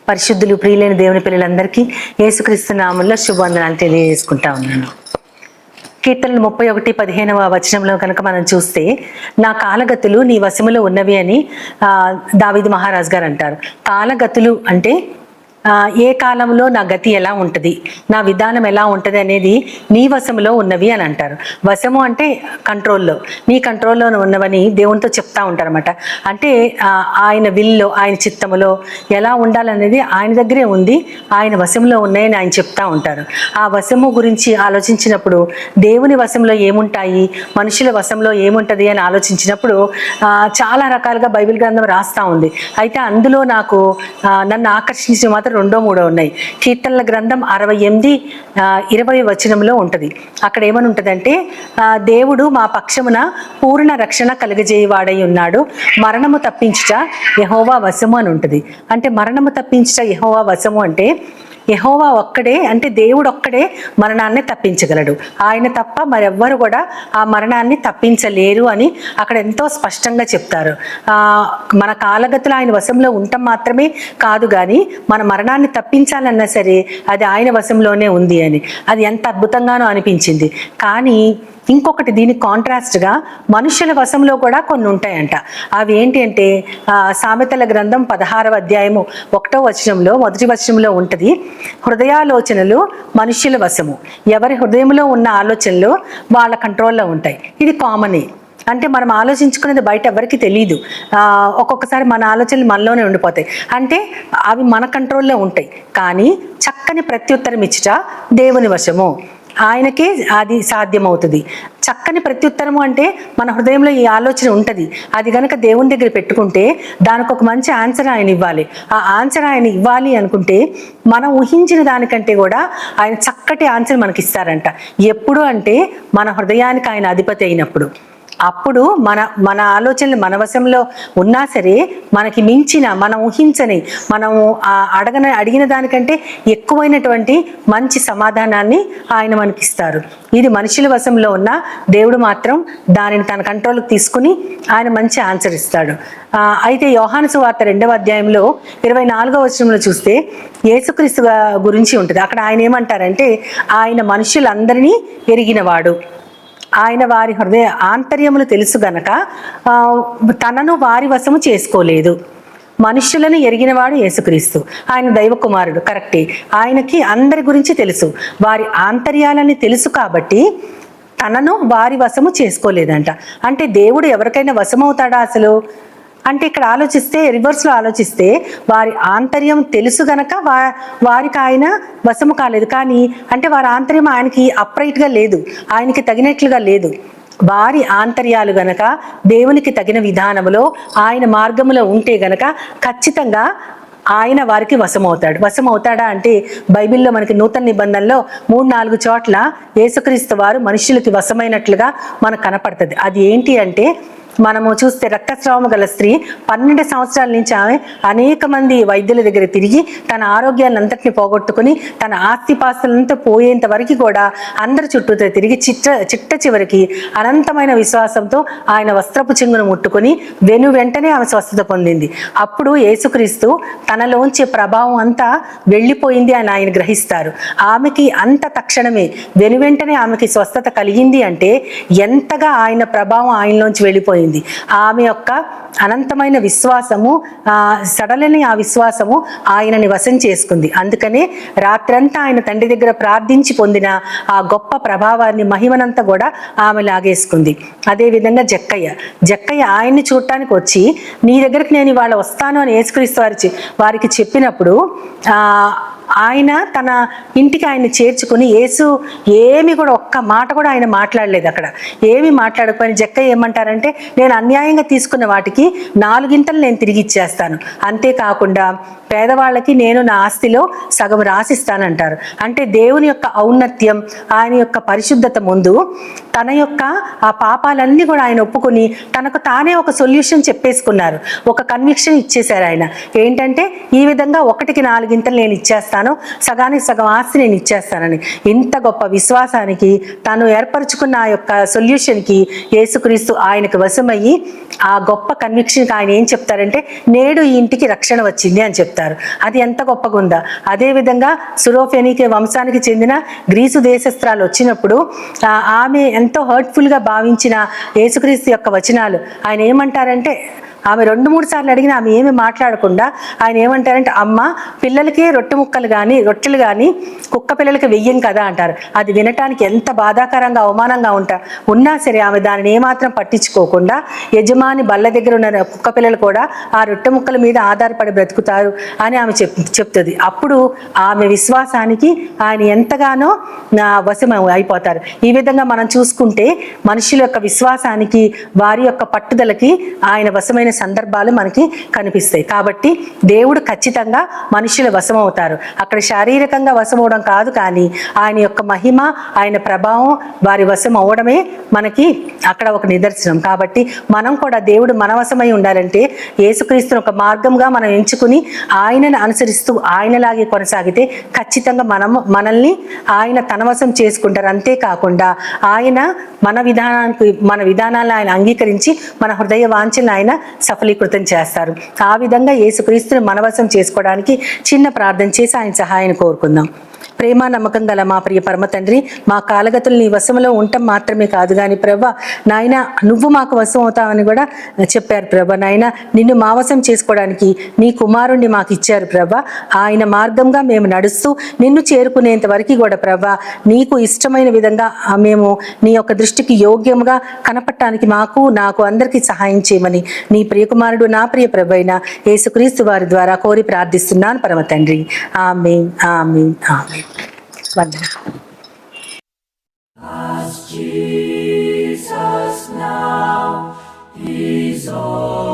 పరిశుద్ధులు ప్రియులైన దేవుని పిల్లలందరికీ యేసుక్రీస్తు నామములో శుభవందనాలు తెలియజేసుకుంటా ఉన్నాను. కీర్తనలు 31:15 వచనంలో కనుక మనం చూస్తే, నా కాలగతులు నీ వశములో ఉన్నవి అని దావీదు మహారాజు గారు అంటారు. కాలగతులు అంటే ఏ కాలంలో నా గతి ఎలా ఉంటుంది, నా విధానం ఎలా ఉంటుంది అనేది నీ వశములో ఉన్నవి అని అంటారు. వశము అంటే కంట్రోల్లో, నీ కంట్రోల్లో ఉన్నవని దేవునితో చెప్తా ఉంటారు అనమాట. అంటే ఆయన విల్లో, ఆయన చిత్తములో ఎలా ఉండాలనేది ఆయన దగ్గరే ఉంది, ఆయన వశంలో ఉన్నాయని ఆయన చెప్తా ఉంటారు. ఆ వశము గురించి ఆలోచించినప్పుడు దేవుని వశంలో ఏముంటాయి, మనుషుల వశంలో ఏముంటుంది అని ఆలోచించినప్పుడు చాలా రకాలుగా బైబిల్ గ్రంథం రాస్తూ ఉంది. అయితే అందులో నాకు నన్ను ఆకర్షించిన మాత్రం 2-3 ఉన్నాయి. కీర్తనల గ్రంథం 68:20 వచనంలో ఉంటుంది. అక్కడ ఏమని ఉంటుందంటే, దేవుడు మా పక్షమున పూర్ణ రక్షణ కలుగజేయవాడై ఉన్నాడు, మరణము తప్పించుట యెహోవా వశము అని ఉంటుంది. అంటే మరణము తప్పించుట యెహోవా వశము అంటే యెహోవా ఒక్కడే, అంటే దేవుడు ఒక్కడే మరణాన్ని తప్పించగలడు. ఆయన తప్ప మరెవ్వరు కూడా ఆ మరణాన్ని తప్పించలేరు అని అక్కడ ఎంతో స్పష్టంగా చెప్తారు. మన కాలగతులు ఆయన వశంలో ఉండటం మాత్రమే కాదు, కానీ మన మరణాన్ని తప్పించాలన్నా సరే అది ఆయన వశంలోనే ఉంది అని, అది ఎంత అద్భుతంగానో అనిపించింది. కానీ ఇంకొకటి దీనికి కాంట్రాస్ట్గా మనుషుల వశంలో కూడా కొన్ని ఉంటాయంట. అవి ఏంటి అంటే, సామెతల గ్రంథం 16వ అధ్యాయము 1వ వచనంలో మొదటి వచనంలో ఉంటుంది, హృదయాలోచనలు మనుష్యుల వశము, ఎవరి హృదయంలో ఉన్న ఆలోచనలు వాళ్ళ కంట్రోల్లో ఉంటాయి. ఇది కామనే. అంటే మనం ఆలోచించుకునేది బయట ఎవరికి తెలియదు. ఒక్కొక్కసారి మన ఆలోచనలు మనలోనే ఉండిపోతాయి. అంటే అవి మన కంట్రోల్లో ఉంటాయి. కానీ చక్కని ప్రత్యుత్తరం ఇచ్చుట దేవుని వశము, ఆయనకే అది సాధ్యమవుతుంది. చక్కని ప్రత్యుత్తరము అంటే మన హృదయంలో ఈ ఆలోచన ఉంటుంది, అది కనుక దేవుని దగ్గర పెట్టుకుంటే దానికి ఒక మంచి ఆన్సర్ ఆయన ఇవ్వాలి. ఆ ఆన్సర్ ఆయన ఇవ్వాలి అనుకుంటే మనం ఊహించిన దానికంటే కూడా ఆయన చక్కటి ఆన్సర్ మనకి ఇస్తారంట. ఎప్పుడు అంటే మన హృదయానికి ఆయన అధిపతి అయినప్పుడు. అప్పుడు మన ఆలోచనలు మన వశంలో ఉన్నా సరే మనకి మించిన, మనం ఊహించని, మనము అడిగిన దానికంటే ఎక్కువైనటువంటి మంచి సమాధానాన్ని ఆయన మనకిస్తారు. ఇది మనుషుల వశంలో ఉన్న దేవుడు మాత్రం దానిని తన కంట్రోల్కి తీసుకుని ఆయన మంచి ఆన్సర్ ఇస్తాడు. అయితే యోహాను సువార్త 2వ అధ్యాయంలో 24వ వచనంలో చూస్తే యేసుక్రీస్తు గురించి ఉంటుంది. అక్కడ ఆయన ఏమంటారంటే, ఆయన మనుషులందరినీ ఎరిగినవాడు, ఆయన వారి హృదయ ఆంతర్యములు తెలుసు గనక తనను వారి వశము చేసుకోలేదు. మనుష్యులను ఎరిగినవాడు యేసుక్రీస్తు, ఆయన దైవ కుమారుడు, కరెక్టే. ఆయనకి అందరి గురించి తెలుసు, వారి ఆంతర్యాలని తెలుసు కాబట్టి తనను వారి వశము చేసుకోలేదంట. అంటే దేవుడు ఎవరికైనా వశమవుతాడా అసలు అంటే, ఇక్కడ ఆలోచిస్తే రివర్స్లో ఆలోచిస్తే వారి ఆంతర్యం తెలుసు గనక వారికి ఆయన వశము కాలేదు. కానీ అంటే వారి ఆంతర్యం ఆయనకి అప్రైట్గా లేదు, ఆయనకి తగినట్లుగా లేదు. వారి ఆంతర్యాలు గనక దేవునికి తగిన విధానములో ఆయన మార్గములో ఉంటే గనక ఖచ్చితంగా ఆయన వారికి వశమవుతాడు. వశమవుతాడా అంటే బైబిల్లో మనకి నూతన నిబంధనలో 3-4 చోట్ల యేసుక్రీస్తు వారు మనుషులకి వశమైనట్లుగా మనకు కనపడుతుంది. అది ఏంటి అంటే, మనము చూస్తే రక్తస్రావము గల స్త్రీ 12 సంవత్సరాల నుంచి ఆమె అనేక మంది వైద్యుల దగ్గర తిరిగి తన ఆరోగ్యాన్ని అంతటిని పోగొట్టుకుని తన ఆస్తిపాస్తులంతా పోయేంత వరకు కూడా అందరి చుట్టూతో తిరిగి చిట్ట చివరికి అనంతమైన విశ్వాసంతో ఆయన వస్త్రపు చెంగును ముట్టుకొని వెంటనే ఆమె స్వస్థత పొందింది. అప్పుడు యేసుక్రీస్తు తనలోంచి ప్రభావం అంతా వెళ్ళిపోయింది అని ఆయన గ్రహిస్తారు. ఆమెకి అంత తక్షణమే వెంటనే ఆమెకి స్వస్థత కలిగింది అంటే ఎంతగా ఆయన ప్రభావం ఆయనలోంచి వెళ్ళిపోయింది. ఆమె యొక్క అనంతమైన విశ్వాసము, సడలని ఆ విశ్వాసము ఆయనని వశం చేసుకుంది. అందుకనే రాత్రంతా ఆయన తండ్రి దగ్గర ప్రార్థించి పొందిన ఆ గొప్ప ప్రభావాన్ని, మహిమనంతా కూడా ఆమె లాగేసుకుంది. అదేవిధంగా జక్కయ్య ఆయన్ని చూడటానికి వచ్చి, నీ దగ్గరికి నేను ఇవాళ వస్తాను అని యేసుక్రీస్తు వారికి చెప్పినప్పుడు ఆయన తన ఇంటికి ఆయన్ని చేర్చుకుని, యేసు ఏమి కూడా ఒక్క మాట కూడా ఆయన మాట్లాడలేదు. అక్కడ ఏమి మాట్లాడకపోయిన జక్కయ్య ఏమంటారంటే, నేను అన్యాయంగా తీసుకున్న వాటికి 4 నేను తిరిగి ఇచ్చేస్తాను, అంతేకాకుండా పేదవాళ్ళకి నేను నా ఆస్తిలో సగం రాసిస్తానంటారు. అంటే దేవుని యొక్క ఔన్నత్యం, ఆయన యొక్క పరిశుద్ధత ముందు తన యొక్క ఆ పాపాలన్నీ కూడా ఆయన ఒప్పుకొని తనకు తానే ఒక సొల్యూషన్ చెప్పేసుకున్నారు, ఒక కన్విక్షన్ ఇచ్చేశారు. ఆయన ఏంటంటే, ఈ విధంగా 1కి 4 నేను ఇచ్చేస్తాను ఉన్నానో సగానికి సగం ఆస్తి నేను ఇచ్చేస్తానని. ఇంత గొప్ప విశ్వాసానికి, తను ఏర్పరచుకున్న ఆ యొక్క సొల్యూషన్కి యేసుక్రీస్తు ఆయనకు వశమయ్యి ఆ గొప్ప కన్విక్షన్కి ఆయన ఏం చెప్తారంటే, నేడు ఈ ఇంటికి రక్షణ వచ్చింది అని చెప్తారు. అది ఎంత గొప్పగా ఉందా. అదేవిధంగా సురోఫెనీకే వంశానికి చెందిన గ్రీసు దేశస్త్రాలు వచ్చినప్పుడు ఆమె ఎంతో హర్ట్ఫుల్గా భావించిన యేసుక్రీస్తు యొక్క వచనాలు ఆయన ఏమంటారంటే, ఆమె 2-3 సార్లు అడిగినా ఆమె ఏమి మాట్లాడకుండా ఆయన ఏమంటారంటే, అమ్మ పిల్లలకి రొట్టెలు కానీ కుక్క పిల్లలకి వెయ్యం కదా అంటారు. అది వినటానికి ఎంత బాధాకరంగా అవమానంగా ఉన్నా సరే ఆమె దానిని ఏమాత్రం పట్టించుకోకుండా యజమాని బల్ల దగ్గర ఉన్న కుక్క పిల్లలు కూడా ఆ రొట్టె ముక్కల మీద ఆధారపడి బ్రతుకుతారు అని ఆమె చెప్తుంది. అప్పుడు ఆమె విశ్వాసానికి ఆయన ఎంతగానో వశం అయిపోతారు. ఈ విధంగా మనం చూసుకుంటే మనుషుల యొక్క విశ్వాసానికి, వారి యొక్క పట్టుదలకి ఆయన వశమైన సందర్భాలు మనకి కనిపిస్తాయి. కాబట్టి దేవుడు ఖచ్చితంగా మనుషుల వశం అవుతారు. అక్కడ శారీరకంగా వశం అవడం కాదు, కానీ ఆయన యొక్క మహిమ, ఆయన ప్రభావం వారి వశం అవడమే మనకి అక్కడ ఒక నిదర్శనం. కాబట్టి మనం కూడా దేవుడు మన వశమై ఉండాలంటే యేసుక్రీస్తుని ఒక మార్గంగా మనం ఎంచుకుని ఆయనను అనుసరిస్తూ ఆయనలాగే కొనసాగితే ఖచ్చితంగా మనల్ని ఆయన తన వశం చేసుకుంటారు. అంతేకాకుండా ఆయన మన విధానాలను ఆయన అంగీకరించి మన హృదయ వాంఛలను ఆయన సఫలీకృతం చేస్తారు. ఆ విధంగా యేసుక్రీస్తుని మనవశం చేసుకోవడానికి చిన్న ప్రార్థన చేసి ఆయన సహాయాన్ని కోరుకుందాం. ప్రేమ నమ్మకం గల మా ప్రియ పరమ తండ్రి, మా కాలగతులు నీ వశంలో ఉండటం మాత్రమే కాదు కానీ ప్రభా నాయన నువ్వు మాకు వశం అవుతావని కూడా చెప్పారు ప్రభా. నాయన నిన్ను మా వశం చేసుకోవడానికి నీ కుమారుణ్ణి మాకు ఇచ్చారు ప్రభా. ఆయన మార్గంగా మేము నడుస్తూ నిన్ను చేరుకునేంత వరకు కూడా ప్రభా నీకు ఇష్టమైన విధంగా మేము నీ యొక్క దృష్టికి యోగ్యంగా కనపడటానికి నాకు అందరికీ సహాయం చేయమని నీ ప్రియకుమారుడు నా ప్రియ ప్రభు అయిన యేసుక్రీస్తు వారి ద్వారా కోరి ప్రార్థిస్తున్నాను పరమ తండ్రి. ఆమేన్, ఆమేన్, ఆమేన్. వందనాలు. As Jesus now is all.